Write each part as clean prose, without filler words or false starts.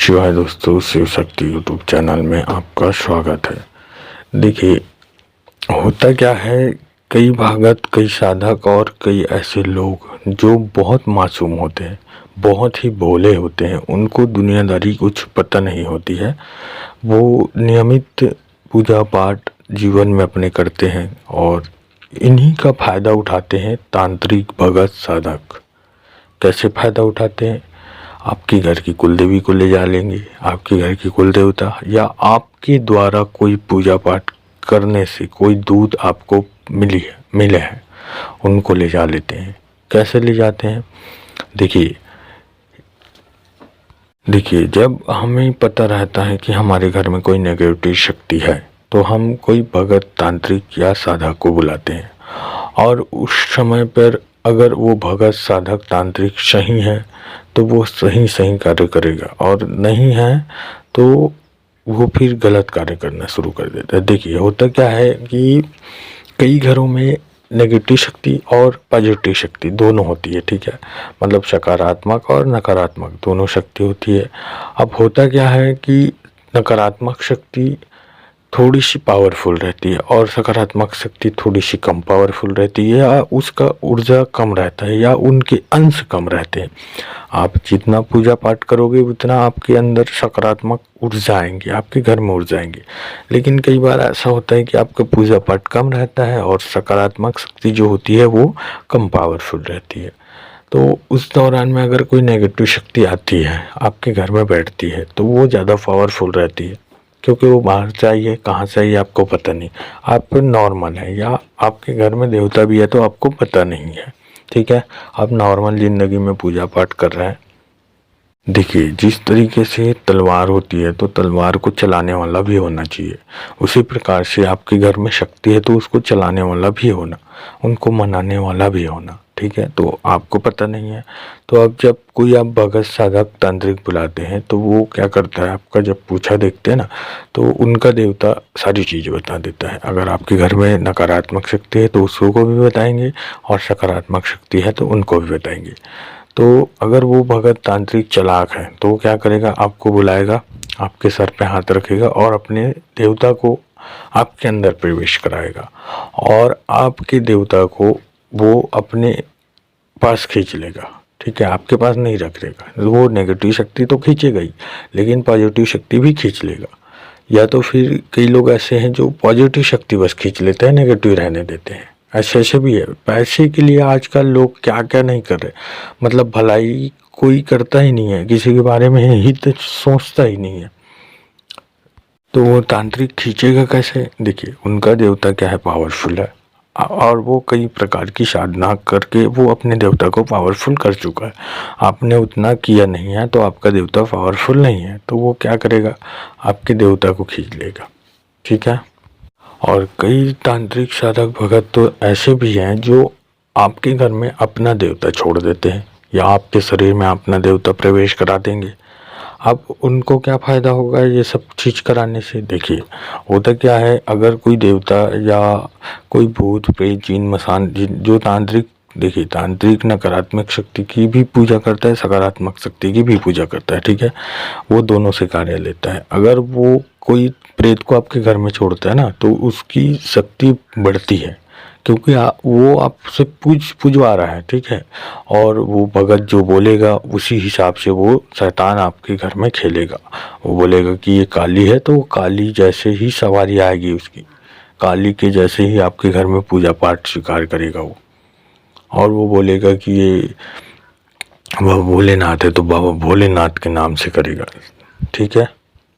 शिवाय दोस्तों, Shiv Shakti YouTube channel में आपका स्वागत है। देखिए, होता क्या है, कई भगत, कई साधक और कई ऐसे लोग जो बहुत मासूम होते हैं, बहुत ही भोले होते हैं, उनको दुनियादारी कुछ पता नहीं होती है। वो नियमित पूजा पाठ जीवन में अपने करते हैं और इन्हीं का फायदा उठाते हैं तांत्रिक भगत साधक। कैसे फ़ायदा उठाते हैं? आपके घर की कुलदेवी को ले जा लेंगे, आपके घर की कुल देवता, या आपके द्वारा कोई पूजा पाठ करने से कोई दूध आपको मिले हैं, उनको ले जा लेते हैं। कैसे ले जाते हैं? देखिए, जब हमें पता रहता है कि हमारे घर में कोई नेगेटिव शक्ति है तो हम कोई भगत, तांत्रिक या साधक को बुलाते हैं, और उस समय पर अगर वो भगत, साधक, तांत्रिक सही है तो वो सही कार्य करेगा, और नहीं है तो वो फिर गलत कार्य करना शुरू कर देता है। देखिए, होता क्या है कि कई घरों में नेगेटिव शक्ति और पॉजिटिव शक्ति दोनों होती है, ठीक है। मतलब सकारात्मक और नकारात्मक दोनों शक्ति होती है। अब होता क्या है कि नकारात्मक शक्ति थोड़ी सी पावरफुल रहती है और सकारात्मक शक्ति थोड़ी सी कम पावरफुल रहती है, या उसका ऊर्जा कम रहता है, या उनके अंश कम रहते हैं। आप जितना पूजा पाठ करोगे उतना आपके अंदर सकारात्मक ऊर्जा आएंगी, आपके घर में ऊर्जा आएंगी। लेकिन कई बार ऐसा होता है कि आपका पूजा पाठ कम रहता है और सकारात्मक शक्ति जो होती है वो कम पावरफुल रहती है। तो उस दौरान में अगर कोई नेगेटिव शक्ति आती है, आपके घर में बैठती है, तो वो ज़्यादा पावरफुल रहती है, क्योंकि वो बाहर से आई है, कहाँ से आई है आपको पता नहीं। आप नॉर्मल है, या आपके घर में देवता भी है तो आपको पता नहीं है, ठीक है। आप नॉर्मल ज़िंदगी में पूजा पाठ कर रहे हैं। देखिए, जिस तरीके से तलवार होती है तो तलवार को चलाने वाला भी होना चाहिए, उसी प्रकार से आपके घर में शक्ति है तो उसको चलाने वाला भी होना, उनको मनाने वाला भी होना, ठीक है। तो आपको पता नहीं है, तो अब जब कोई आप भगत, साधक, तांत्रिक बुलाते हैं तो वो क्या करता है, आपका जब पूछा देखते हैं ना, तो उनका देवता सारी चीज़ें बता देता है। अगर आपके घर में नकारात्मक शक्ति है तो उसको भी बताएंगे, और सकारात्मक शक्ति है तो उनको भी बताएंगे। तो अगर वो भगत, तांत्रिक चालाक है तो वो क्या करेगा, आपको बुलाएगा, आपके सर पे हाथ रखेगा और अपने देवता को आपके अंदर प्रवेश कराएगा, और आपके देवता को वो अपने पास खींच लेगा, ठीक है। आपके पास नहीं रख देगा, वो नेगेटिव शक्ति तो खींचेगा ही, लेकिन पॉजिटिव शक्ति भी खींच लेगा। या तो फिर कई लोग ऐसे हैं जो पॉजिटिव शक्ति बस खींच लेते हैं, नेगेटिव रहने देते हैं। ऐसे भी है। पैसे के लिए आजकल लोग क्या क्या नहीं कर रहे, मतलब भलाई कोई करता ही नहीं है, किसी के बारे में हित सोचता ही नहीं है। तो वो तांत्रिक खींचेगा कैसे? देखिए, उनका देवता क्या है, पावरफुल है, और वो कई प्रकार की साधना करके वो अपने देवता को पावरफुल कर चुका है। आपने उतना किया नहीं है तो आपका देवता पावरफुल नहीं है, तो वो क्या करेगा, आपके देवता को खींच लेगा, ठीक है। और कई तांत्रिक साधक भगत तो ऐसे भी हैं जो आपके घर में अपना देवता छोड़ देते हैं, या आपके शरीर में अपना देवता प्रवेश करा देंगे। अब उनको क्या फ़ायदा होगा ये सब चीज़ कराने से? देखिए, होता क्या है, अगर कोई देवता या कोई भूत, प्रेत, जिन, मसान, जो तांत्रिक, देखिए तांत्रिक नकारात्मक शक्ति की भी पूजा करता है, सकारात्मक शक्ति की भी पूजा करता है, ठीक है। वो दोनों से कार्य लेता है। अगर वो कोई प्रेत को आपके घर में छोड़ता है ना, तो उसकी शक्ति बढ़ती है, क्योंकि वो आपसे पूजवा रहा है, ठीक है। और वो भगत जो बोलेगा उसी हिसाब से वो शैतान आपके घर में खेलेगा। वो बोलेगा कि ये काली है तो काली जैसे ही सवारी आएगी उसकी, काली के जैसे ही आपके घर में पूजा पाठ स्वीकार करेगा वो। और वो बोलेगा कि ये बाबा भोलेनाथ है तो बाबा भोलेनाथ के नाम से करेगा, ठीक है।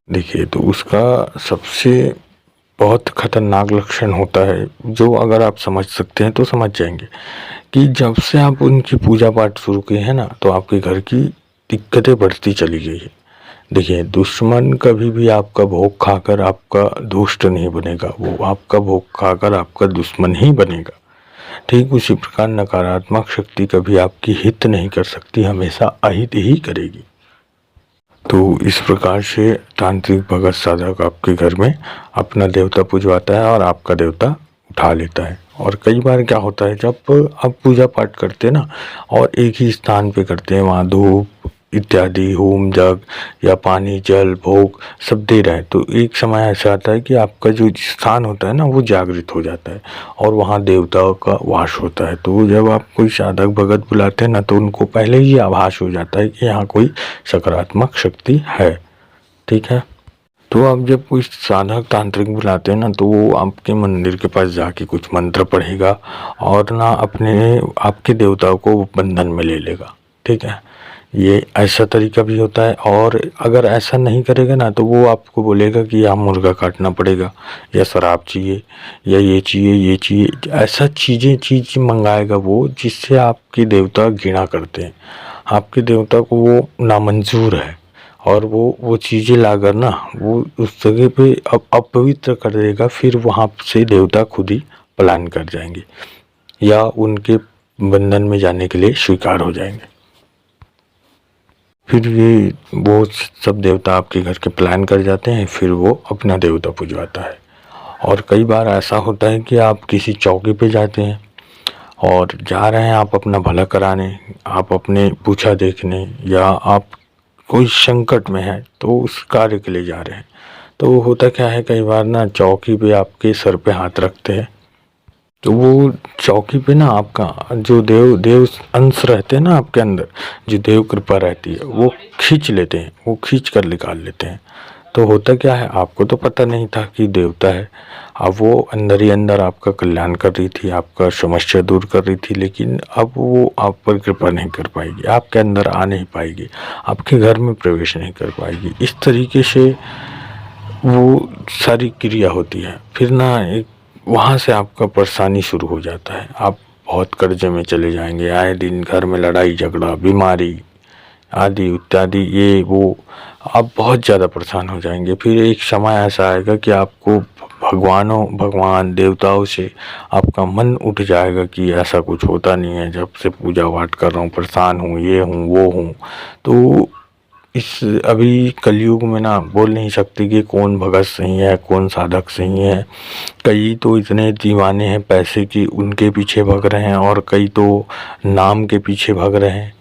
देखिए, तो उसका सबसे बहुत खतरनाक लक्षण होता है, जो अगर आप समझ सकते हैं तो समझ जाएंगे, कि जब से आप उनकी पूजा पाठ शुरू किए हैं ना, तो आपके घर की दिक्कतें बढ़ती चली गई है। देखिए, दुश्मन कभी भी आपका भोग खाकर आपका दोस्त नहीं बनेगा, वो आपका भोग खाकर आपका दुश्मन ही बनेगा। ठीक उसी प्रकार नकारात्मक शक्ति कभी आपकी हित नहीं कर सकती, हमेशा अहित ही करेगी। तो इस प्रकार से तांत्रिक भगत साधक आपके घर में अपना देवता पूजवाता है और आपका देवता उठा लेता है। और कई बार क्या होता है, जब आप पूजा पाठ करते हैं ना और एक ही स्थान पे करते हैं, वहाँ धूप इत्यादि होम यज्ञ या पानी जल भोग सब दे रहे हैं, तो एक समय ऐसा आता है कि आपका जो स्थान होता है ना वो जागृत हो जाता है और वहाँ देवताओं का वास होता है। तो जब आप कोई साधक भगत बुलाते हैं ना तो उनको पहले ही आभास हो जाता है कि यहाँ कोई सकारात्मक शक्ति है। ठीक है, तो आप जब कोई साधक तांत्रिक बुलाते हैं ना तो वो आपके मंदिर के पास जाके कुछ मंत्र पढ़ेगा और ना अपने आपके देवताओं को बंधन में ले लेगा। ठीक है, ये ऐसा तरीका भी होता है। और अगर ऐसा नहीं करेगा ना तो वो आपको बोलेगा कि यहाँ मुर्गा काटना पड़ेगा या शराब चाहिए या ये चाहिए, ऐसा चीज़ मंगाएगा वो जिससे आपके देवता घृणा करते हैं, आपके देवता को वो नामंजूर है और वो चीज़ें लाकर ना वो उस जगह पे अपवित्र कर देगा। फिर वहाँ से देवता खुद ही पलायन कर जाएंगे या उनके बंधन में जाने के लिए स्वीकार हो जाएंगे। फिर ये वो सब देवता आपके घर के पलायन कर जाते हैं, फिर वो अपना देवता पुजवाता है। और कई बार ऐसा होता है कि आप किसी चौकी पे जाते हैं और जा रहे हैं आप अपना भला कराने, आप अपने पूछा देखने, या आप कोई संकट में है तो उस कार्य के लिए जा रहे हैं। तो होता क्या है, कई बार ना चौकी पे आपके सर पे हाथ रखते हैं तो वो चौकी पे ना आपका जो देव अंश रहते हैं ना आपके अंदर, जो देव कृपा रहती है वो खींच लेते हैं, वो खींच कर निकाल लेते हैं। तो होता क्या है, आपको तो पता नहीं था कि देवता है, अब वो अंदर ही अंदर आपका कल्याण कर रही थी, आपका समस्या दूर कर रही थी, लेकिन अब वो आप पर कृपा नहीं कर पाएगी, आपके अंदर आ नहीं पाएगी, आपके घर में प्रवेश नहीं कर पाएगी। इस तरीके से वो सारी क्रिया होती है। फिर ना एक वहाँ से आपका परेशानी शुरू हो जाता है, आप बहुत कर्जे में चले जाएंगे, आए दिन घर में लड़ाई झगड़ा बीमारी आदि इत्यादि, ये वो आप बहुत ज़्यादा परेशान हो जाएंगे। फिर एक समय ऐसा आएगा कि आपको भगवान देवताओं से आपका मन उठ जाएगा कि ऐसा कुछ होता नहीं है, जब से पूजा पाठ कर रहा हूँ परेशान हूँ, ये हूँ वो हूँ। तो इस अभी कलयुग में ना बोल नहीं सकते कि कौन भगत सही है कौन साधक सही है। कई तो इतने दीवाने हैं पैसे की, उनके पीछे भाग रहे हैं, और कई तो नाम के पीछे भाग रहे हैं,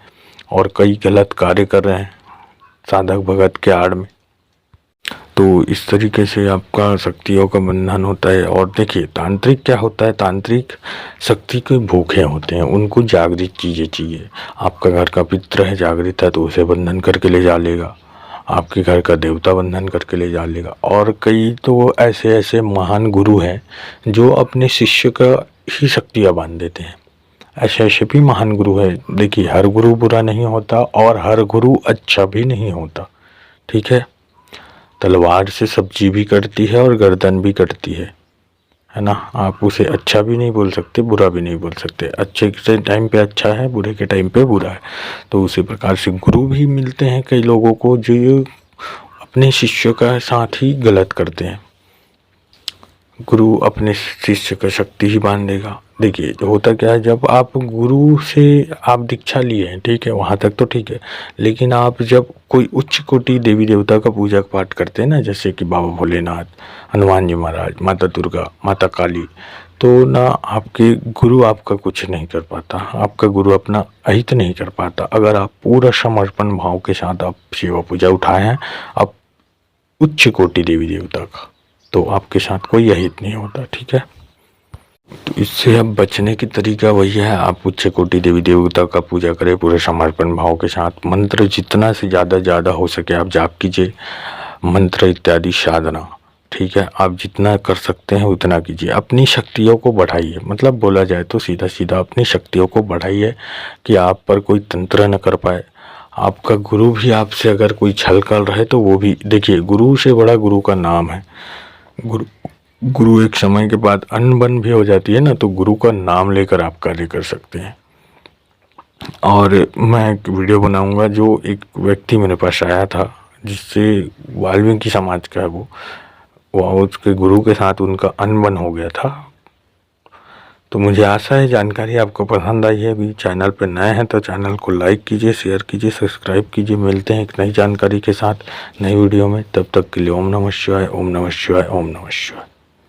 और कई गलत कार्य कर रहे हैं साधक भगत के आड़ में। तो इस तरीके से आपका शक्तियों का बंधन होता है। और देखिए तांत्रिक क्या होता है, तांत्रिक शक्ति के भूखे होते हैं, उनको जागृत चीज़ें चाहिए। आपका घर का पितृ है जागृत है तो उसे बंधन करके ले जा लेगा, आपके घर का देवता बंधन करके ले जा लेगा। और कई तो ऐसे महान गुरु हैं जो अपने शिष्य का ही शक्तियाँ बांध देते हैं, ऐसे भी महान गुरु है। देखिए हर गुरु बुरा नहीं होता और हर गुरु अच्छा भी नहीं होता। ठीक है, तलवार से सब्जी भी कटती है और गर्दन भी कटती है ना। आप उसे अच्छा भी नहीं बोल सकते बुरा भी नहीं बोल सकते, अच्छे के टाइम पे अच्छा है बुरे के टाइम पे बुरा है। तो उसी प्रकार से गुरु भी मिलते हैं कई लोगों को जो अपने शिष्यों का साथ ही गलत करते हैं। गुरु अपने शिष्य का शक्ति ही बांध देगा। देखिए होता क्या है, जब आप गुरु से आप दीक्षा लिए हैं, ठीक है, वहाँ तक तो ठीक है, लेकिन आप जब कोई उच्च कोटि देवी देवता का पूजा पाठ करते हैं ना, जैसे कि बाबा भोलेनाथ, हनुमान जी महाराज, माता दुर्गा, माता काली, तो ना आपके गुरु आपका कुछ नहीं कर पाता, आपका गुरु अपना अहित नहीं कर पाता। अगर आप पूरा समर्पण भाव के साथ आप सेवा पूजा उठाए हैं आप उच्च कोटि देवी देवता का, तो आपके साथ कोई अहित नहीं होता। ठीक है, तो इससे अब बचने की तरीका वही है, आप उच्च कोटि देवी देवता का पूजा करें पूरे समर्पण भाव के साथ। मंत्र जितना से ज़्यादा हो सके आप जाप कीजिए, मंत्र इत्यादि साधना। ठीक है, आप जितना कर सकते हैं उतना कीजिए, अपनी शक्तियों को बढ़ाइए। मतलब बोला जाए तो सीधा सीधा अपनी शक्तियों को बढ़ाइए कि आप पर कोई तंत्र न कर पाए। आपका गुरु भी आपसे अगर कोई छल कर रहा है तो वो भी, देखिए गुरु से बड़ा गुरु का नाम है। गुरु एक समय के बाद अनबन भी हो जाती है ना, तो गुरु का नाम लेकर आप कार्य कर सकते हैं। और मैं एक वीडियो बनाऊंगा, जो एक व्यक्ति मेरे पास आया था जिससे वाल्मीकि समाज का है वो उसके गुरु के साथ उनका अनबन हो गया था। तो मुझे आशा है जानकारी आपको पसंद आई है। अभी चैनल पर नए हैं तो चैनल को लाइक कीजिए, शेयर कीजिए, सब्सक्राइब कीजिए। मिलते हैं एक नई जानकारी के साथ नई वीडियो में, तब तक के लिए ओम नमः शिवाय, ओम नमः शिवाय, ओम नमः शिवाय।